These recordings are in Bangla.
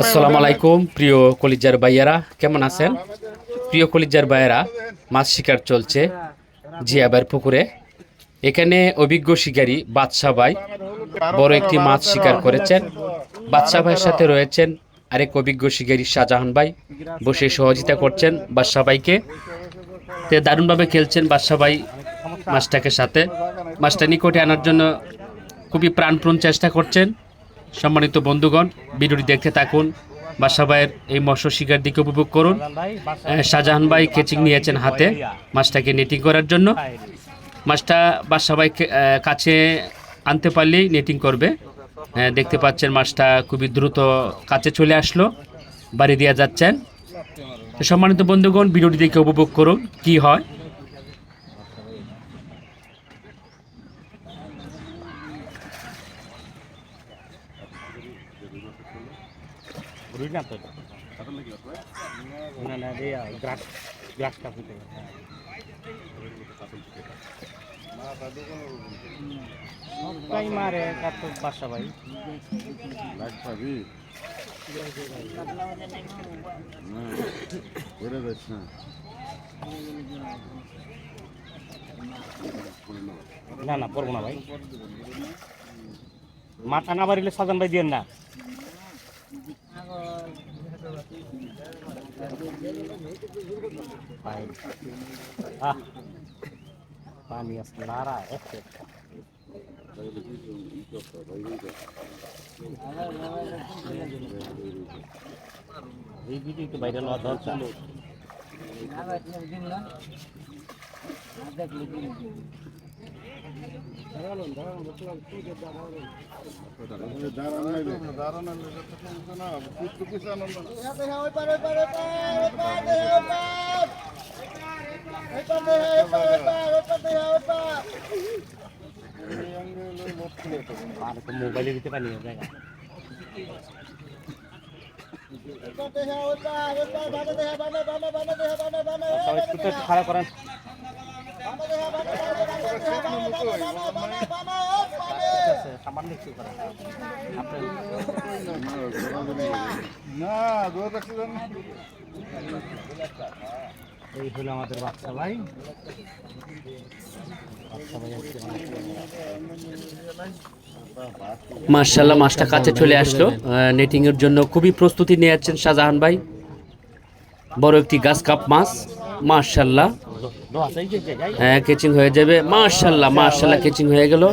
আসসালামু আলাইকুম প্রিয় কলিজার ভাইয়ারা, কেমন আছেন? প্রিয় কলিজার ভাইয়ারা, মাছ শিকার চলছে জিয়াবার পুকুরে। এখানে অভিজ্ঞ শিকারী বাদশা ভাই বড় একটি মাছ শিকার করেছেন। বাদশা ভাইয়ের সাথে রয়েছেন আরেক অভিজ্ঞ শিকারী শাহজাহান ভাই, বসে সহযোগিতা করছেন বাদশা ভাইকে। তে দারুণভাবে খেলছেন বাদশা ভাই মাছটাকে সাথে। মাছটা নিকটে আনার জন্য খুবই প্রাণপণ চেষ্টা করছেন। সম্মানিত বন্ধুগণ, ভিডিওটি দেখতে থাকুন, বাদশা ভাইয়ের এই মৎস্য শিকার দিকে উপভোগ করুন। শাহজাহান ভাই কেচিং নিয়েছেন হাতে মাছটাকে নেটিং করার জন্য। মাছটা বাদশা ভাই কাছে আনতে পারলেই নেটিং করবে। দেখতে পাচ্ছেন মাছটা খুবই দ্রুত কাছে চলে আসলো, বাড়ি দিয়ে যাচ্ছেন। তো সম্মানিত বন্ধুগণ, ভিডিওটি দেখে উপভোগ করুন কি হয়। মারে বাসা ভাই না না পড়বো না ভাই, মাথা না বাড়িলে সাজান ভাই দিয়েন না। পানি আসছে নারা এই ভিডিও তো বাইরে লওয়া দরকার। মোবাইলে দিতে পারি জায়গা খারাপ করেন। এই হলো আমাদের বাচ্চা ভাই। মাশাআল্লাহ, মাছটা কাছে চলে আসলো। নেটিং এর জন্য খুবই প্রস্তুতি নিয়ে যাচ্ছেন শাহজাহান ভাই। বড় একটি গাছ কাপ মাছ, মাশাআল্লাহ। কেচিং হয়ে যাবে। মাশাআল্লাহ মাশাআল্লাহ, কেচিং হয়ে গেল।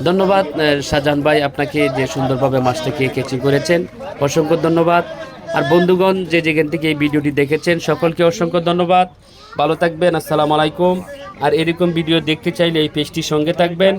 ধন্যবাদ শাহজাহান ভাই, আপনাকে যে সুন্দরভাবে মাছটাকে কেচিং করেছেন, অসংখ্য ধন্যবাদ। আর বন্ধুগণ, যে যেখান থেকে এই ভিডিওটি দেখেছেন সকলকে অসংখ্য ধন্যবাদ। ভালো থাকবেন, আসসালামু আলাইকুম। আর এরকম ভিডিও দেখতে চাইলে এই পেজটির সঙ্গে থাকবেন।